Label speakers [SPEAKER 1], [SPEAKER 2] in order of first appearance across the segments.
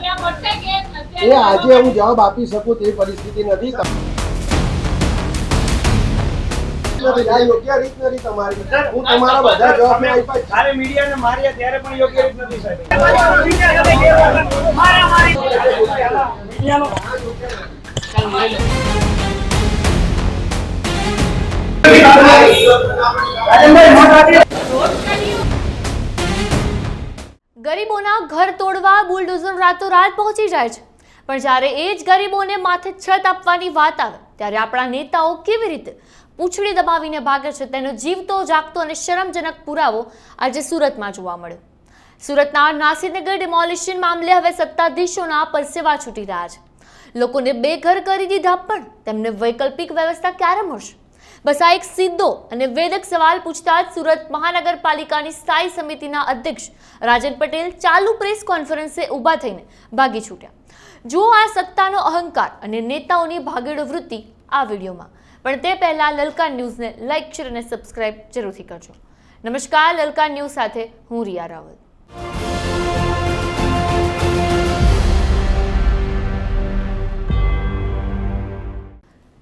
[SPEAKER 1] એ આજે હું જવાબ આપી શકું તે પરિસ્થિતિ નથી. આ યોગ્ય રીત નથી તમારી. હું તમારા બધા જવાબને આપ્યા.
[SPEAKER 2] જ્યારે મીડિયાને માર્યા ત્યારે પણ યોગ્ય રીત નથી સાહેબ.
[SPEAKER 3] ગરીબોના ઘર તોડવા બુલડોઝર રાતોરાત પહોંચી જાય છે, પણ જ્યારે એ જ ગરીબોને માથે છત આપવાની વાત આવે ત્યારે આપણા નેતાઓ કેવી રીતે પૂંછડી દબાવીને ભાગે છે તેનો જીવતો જાગતો અને શરમજનક પુરાવો આજે સુરતમાં જોવા મળ્યો. સુરતના નાસીરનગર ડિમોલિશન મામલે હવે સત્તાધીશોના પરસેવા છૂટી રહ્યા છે. લોકોને બેઘર કરી દીધા, પણ તેમને વૈકલ્પિક વ્યવસ્થા ક્યારે મળશે? બસ આ એક સીધો અને વેધક સવાલ પૂછતા જ સુરત મહાનગરપાલિકાની સ્થાયી સમિતિના અધ્યક્ષ રાજન પટેલ ચાલુ પ્રેસ કોન્ફરન્સે ઊભા થઈને ભાગી છૂટ્યા. જુઓ આ સત્તાનો અહંકાર અને નેતાઓની ભાગેડો વૃત્તિ આ વિડીયોમાં. પણ તે પહેલા લલકાર ન્યૂઝને લાઇક, શેર અને સબસ્ક્રાઇબ જરૂરથી કરજો. નમસ્કાર, લલકાર ન્યૂઝ સાથે હું રિયા રાવલ.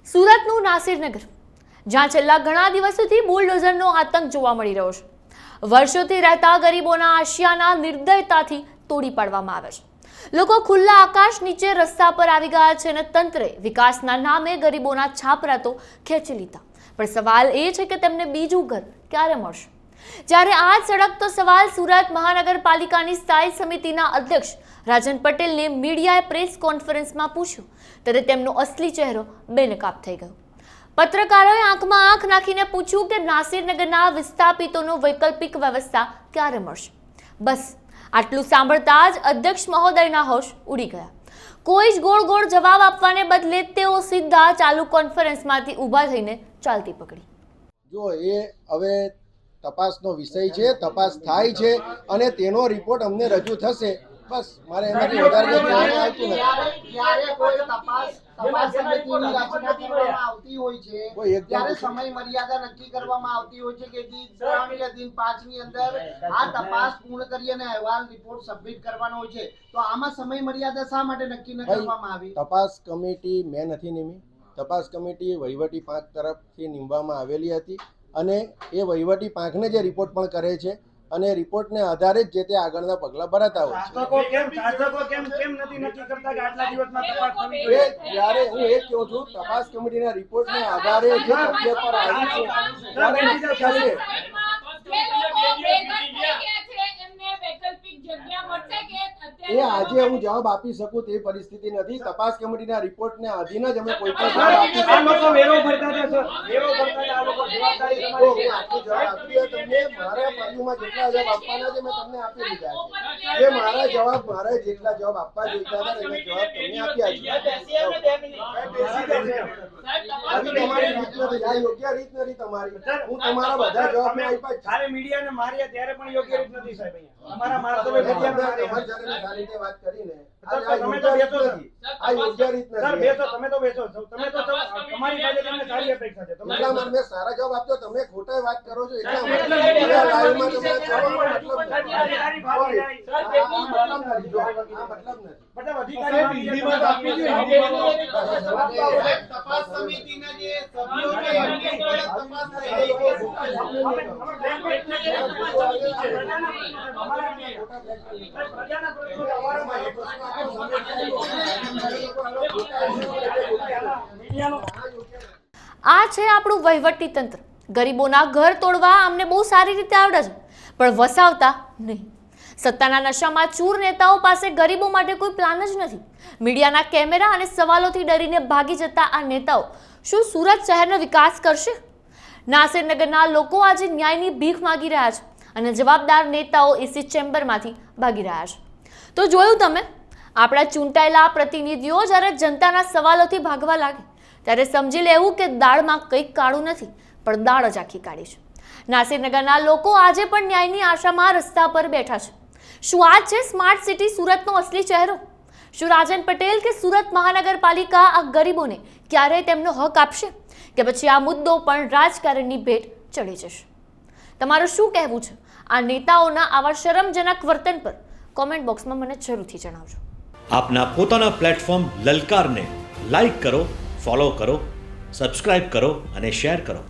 [SPEAKER 3] સુરતનું નાસીરનગર, જ્યાં છેલ્લા ઘણા દિવસોથી બુલડોઝરનો આતંક જોવા મળી રહ્યો છે. વર્ષોથી રહેતા ગરીબોના આશિયાના નિર્દયતાથી તોડી પાડવામાં આવે છે. લોકો ખુલ્લા આકાશ નીચે રસ્તા પર આવી ગયા છે અને તંત્રે વિકાસના નામે ગરીબોના છાપરા તો ખેંચી લીધા. પણ સવાલ એ છે કે તેમને બીજું ઘર ક્યારે મળશે? જ્યારે આ સળગતો સવાલ સુરત મહાનગરપાલિકાની સ્થાયી સમિતિના અધ્યક્ષ રાજન પટેલને મીડિયાએ પ્રેસ કોન્ફરન્સમાં પૂછ્યું ત્યારે તેમનો અસલી ચહેરો બેનકાબ થઈ ગયો. પત્રકારોએ આંખમાં આંખ નાખીને પૂછ્યું કે નાસીરનગરના વિસ્થાપિતોનો વૈકલ્પિક વ્યવસ્થા ક્યારે મળશે? બસ આટલું સાંભળતા જ અધ્યક્ષ મહોદયના હોશ ઉડી ગયા. કોઈ જ ગોળ ગોળ જવાબ આપવાને બદલે તેઓ સીધા ચાલુ કોન્ફરન્સમાંથી ઊભા થઈને ચાલતી પકડી.
[SPEAKER 1] જો એ હવે તપાસનો વિષય છે, તપાસ થાય છે અને તેનો રિપોર્ટ અમને રજૂ થશે. બસ મારે એનાથી વધારે કંઈ કહેવાનું આવતું નથી.
[SPEAKER 4] જ્યારે કોઈ તપાસ સમિતિની રચના કરવામાં આવતી હોય છે, ત્યારે સમય મર્યાદા નક્કી કરવામાં આવતી હોય છે કે દિન 3 કે દિન 5 ની અંદર આ તપાસ પૂર્ણ કરી અને અહેવાલ રિપોર્ટ સબમિટ કરવાનો હોય છે. તો આમાં સમય મર્યાદા શા માટે નક્કી ન કરવામાં આવી?
[SPEAKER 1] તપાસ કમિટી મેં નથી નીમી. તપાસ કમિટી વહીવટી પાંખ તરફથી નીમવામાં આવેલી હતી અને એ વહીવટી પાંખને જે રિપોર્ટ પણ કરે છે અને રિપોર્ટને આધારે જ જે તે આગળના પગલા ભરાતા હોય છે. જ્યારે હું એ કહું છું, તપાસ કમિટીના રિપોર્ટને આધારે જે તથ્ય પર આવ્યું છે ત્યારે નક્કી થશે. એ આજે હું જવાબ આપી શકું તે પરિસ્થિતિ નથી. તપાસ કમિટીના રિપોર્ટને આધીન જ અમે કોઈ પણ જવાબ આપી શકીએ. મારા બાજુમાં જેટલા જવાબ આપવાના છે મેં તમને આપી દીધા છે. જે મારા જવાબ મારે જેટલા જવાબ આપવા જોઈતા હતા એના જવાબ તમને આપ્યા છે. તમારી રીત નથી, આ યોગ્ય રીત નથી તમારી. હું તમારા બધા જવાબને આપ્યા છે.
[SPEAKER 2] જ્યારે મીડિયાને માર્યા ત્યારે પણ યોગ્ય રીત નથી સાહેબ. અમારા માણસોએ
[SPEAKER 1] તમારી રીતે વાત કરીને આ યોગ્ય રીત નથી. આ યોગ્ય રીત નથી.
[SPEAKER 2] તમે તો બેસો છો. તમે તો તમારી પાસે તમને સારી અપેક્ષા છે.
[SPEAKER 1] એટલા માટે મેં સારા જવાબ આપતો, તમે ખોટા વાત કરો છો એટલા માટે. લાઈવમાં તમે જવાબ મતલબ નથી.
[SPEAKER 2] મતલબ અધિકારી
[SPEAKER 4] તપાસ સમિતિના જે સભ્યો છે એમની કડક તપાસ થઈ.
[SPEAKER 3] આ છે આપણું વહીવટી તંત્ર. ગરીબોના ઘર તોડવા અમને બહુ સારી રીતે આવડે છે, પણ વસાવતા નહીં. સત્તાના નશામાં ચૂર નેતાઓ પાસે ગરીબો માટે કોઈ પ્લાન જ નથી. મીડિયાના કેમેરા અને સવાલોથી ડરીને ભાગી જતા આ નેતાઓ શું સુરત શહેરનો વિકાસ કરશે? નાસીરનગરના લોકો આજે ન્યાયની ભીખ માંગી રહ્યા છે અને જવાબદાર નેતાઓ એસી ચેમ્બરમાંથી ભાગી રહ્યા છે. તો જોયું તમે, આપણા ચૂંટાયેલા પ્રતિનિધિઓ જ્યારે જનતાના સવાલોથી ભાગવા લાગે ત્યારે સમજી લેવું કે દાળમાં કંઈક કાળું નથી, પણ દાળ જ આખી કાઢી છે. નાસીરનગરના લોકો આજે પણ ન્યાયની આશામાં રસ્તા પર બેઠા છે. શું આ છે સ્માર્ટ સિટી સુરતનો અસલી ચહેરો? શું રાજન પટેલ કે સુરત મહાનગરપાલિકા આ ગરીબોને ક્યારે તેમનો હક આપશે કે પછી આ મુદ્દો પણ રાજકારણની ભેટ ચડી જશે? તમારું શું કહેવું છે આ નેતાઓના આવા શરમજનક વર્તન પર? કોમેન્ટ બોક્સમાં મને જરૂરથી જણાવજો.
[SPEAKER 5] આપના પોતાના પ્લેટફોર્મ લલકારને લાઈક કરો, ફોલો કરો, સબસ્ક્રાઇબ કરો અને શેર કરો.